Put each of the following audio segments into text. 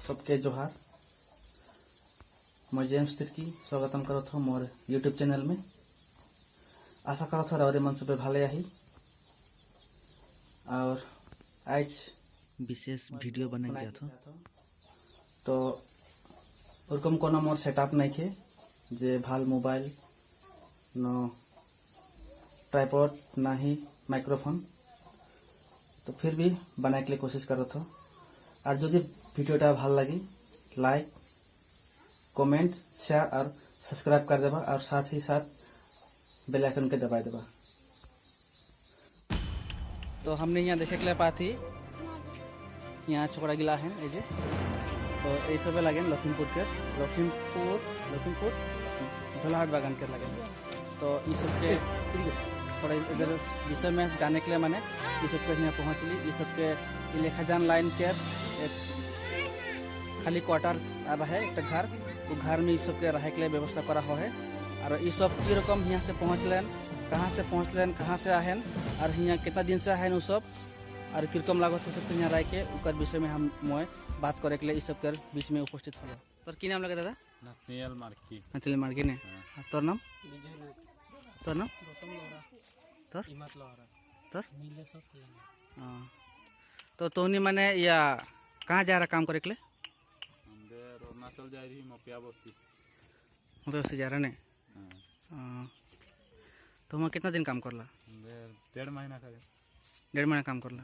सबके जोहार मैं जेम्स तिर्की स्वागतम करो थो मोर यूट्यूब चैनल में। आशा करो थो रावरे मन सुबह भाले आही और आज विशेष वीडियो बना गया था तो ओरकम कोनो मोर सेटअप नहीं खे जे भाल मोबाइल नो ट्राइपॉड ना ही माइक्रोफोन तो फिर भी बनाने के लिए कोशिश करो थो। और जो वीडियोटा ভাল लगी लाइक कमेंट शेयर और सब्सक्राइब कर देबा और साथ ही साथ बेल आइकन के दबा देबा। तो हमने यहाँ देखे के लिए पाती यहाँ छोकरा गिला है ये तो ये सब लगे लखीमपुर धोलाहाट बागान के लगे तो ये सब के थोड़ा इधर विषय में जाने के लिए मैंने ये सब के यहाँ पहुँच ली। ये सब के लेखाजान लाइन के खाली क्वार्टर रहे एक घर वो घर में सब के रहे के लिए व्यवस्था करा हो है और ये सब की रकम यहाँ से पहुँचलन कहाँ से आहन और यहाँ कितना दिन से आहन वो सब और किरकम लागत सब यहाँ रह के उकर विषय में हम मैं बात करे के लिए इस सब के बीच में उपस्थित हो। तोर की नाम लगे दादा? नतियल मार्की ने। तोर नाम? तोर नाम? तोर? तो तोहनी माने या कहाँ जा रहा काम करे के लिए? अरुणाचल जा रही मपिया बस्ती जा रहा ने। तो वहाँ कितना दिन काम करला? 1.5 महीना करे। 1.5 महीना काम करला।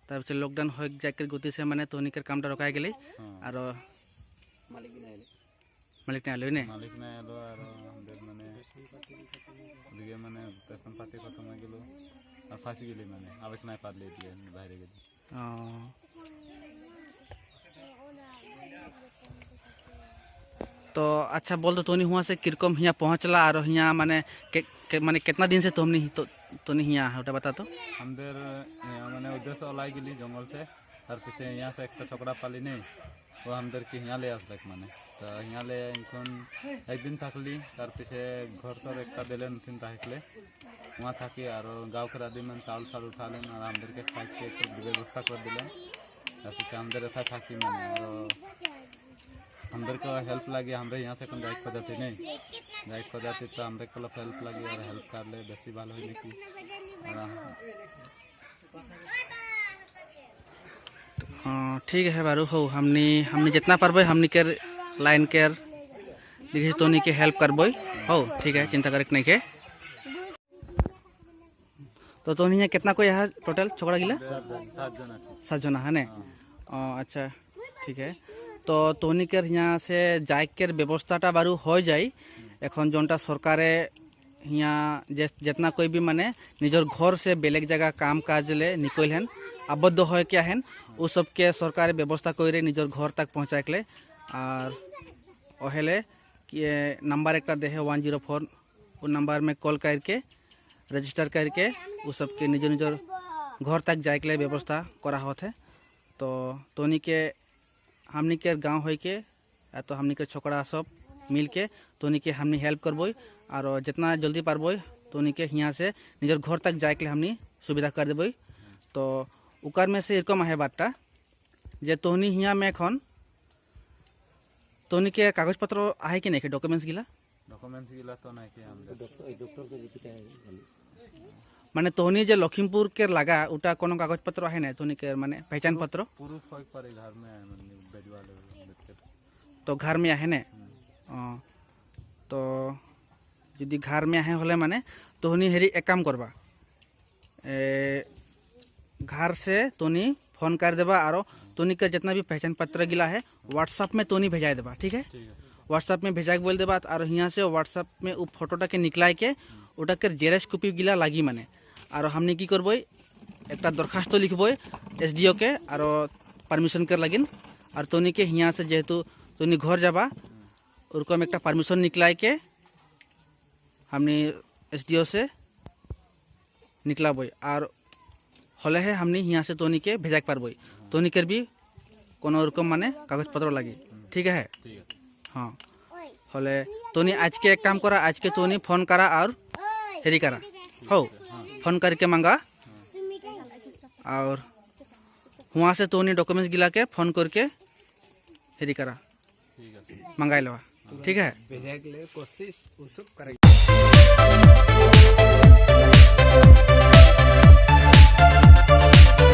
तब से लॉकडाउन हो जाकर गुती से माने तोहनी के काम रोकाय गेले और मालिक नहीं आलो ने। मालिक नहीं आलो और हमदे माने दिगे माने पेशन पाती खत्म हो गेलो और फांसी गेली माने आवेक नहीं पाद ले दिए बाहर गेली। तो अच्छा बोल तो तोनी हुआ से किरकम यहाँ पहुँचला और यहाँ माने माने कितना दिन से तुमने तोनी यहाँ है बता तो? हमदेर माने उद्देश्य ओलाई गेली जंगल से और पीछे यहाँ से एक छोकरा पाली नहीं वो हमदेर की यहाँ ले आसलक माने तो यहाँ ले इनकोन एक दिन थकली तार पीछे घर सर एक दिले नथिन ताकले वहाँ थकी और गाँव के आदमी मन चावल साल उठा लेन और हमदेर के खाए के व्यवस्था कर दिले तार पीछे हमदेर ऐसा थकी माने और हमदेर को हेल्प लगी हमरे यहाँ से गाइड को जाती नहीं गाइड को जाती तो हमरे को हेल्प लगी और हेल्प कर ले बेसी भालो होने की हाँ ठीक है बारू हो हमने जितना पारबे हमने के लाइन केयर देखिए तोनी के हेल्प करबो हो ठीक है चिंता करे नहीं के। तो तोनी यहाँ कितना कोई यहाँ टोटल छोकरा गिला? 7 जना है ने। अच्छा ठीक है तो तोनी के यहाँ से जाके व्यवस्थाटा बारू हो जाए एखन जोनटा सरकारे यहाँ जितना कोई भी माने निजर घर से बेलेग जगह काम काज ले निकल हैं आबद्ध हो क्या हैं वो सब के सरकार व्यवस्था करे निजर घर तक पहुँचाए के और ओहेले कि नंबर एक दे 104 वो नंबर में कॉल करके रजिस्टर करके वो सब के निजर घर तक जाए के लिए व्यवस्था करा होते। तो तोनी के हमनी के गाँव हो के तो हमनी के छोकरा सब मिल के तोनी के हमनी हेल्प करबो और जितना जल्दी पारबो तोनी के यहाँ से निजर घर तक जाए के लिए हमनी सुविधा कर देबो। तो उकर में से एरकम है बातटा जे तोहनी यहाँ में एखन तोहनी के कागज पत्र आहे कि नहीं डॉक्यूमेंट्स गिला तो नहीं के माने तोहनी जे लखीमपुर के लगा उटा कोनो कागज पत्र आहे ना तोहनी के माने पहचान पत्र प्रूफ होय पर घर में भेजवा ले तो घर में आहे ने। तो यदि घर में आहे होले माने तोहनी हेरी एक काम करबा घर से तोनी फोन कर देबा और तोनी के जितना भी पहचान पत्र गिला है व्हाट्सएप में तोनी भेजा देबा ठीक है। व्हाट्सएप में भेजा के बोल देबा और यहाँ से व्हाट्सएप में वो फोटोटा के निकलाए के ओटा के जेरेक्स कॉपी गिला लगी माने और हमने की करबो एक दरखास्त लिखबो SDO के और परमिशन कर लगिन और तोनी के यहाँ से जेहेतु तोनी घर जाबा ओरकम एक परमिशन निकलाए के हमने SDO से निकलाबो और हले है हमने यहाँ से तोनी के भेजा पारबो तोनी के भी कोनो रकम माने कागज पत्र लगी ठीक है। हाँ हले तोनी आज के एक काम करा आज के तोनी फोन करा और हेरी करा हो फोन करके मांगा और वहाँ से तोनी डॉक्यूमेंट्स गिला के फोन करके हेरी करा ठीक है मंगाई लवा ठीक है। भेजे के लिए कोशिश वो सब करेंगे।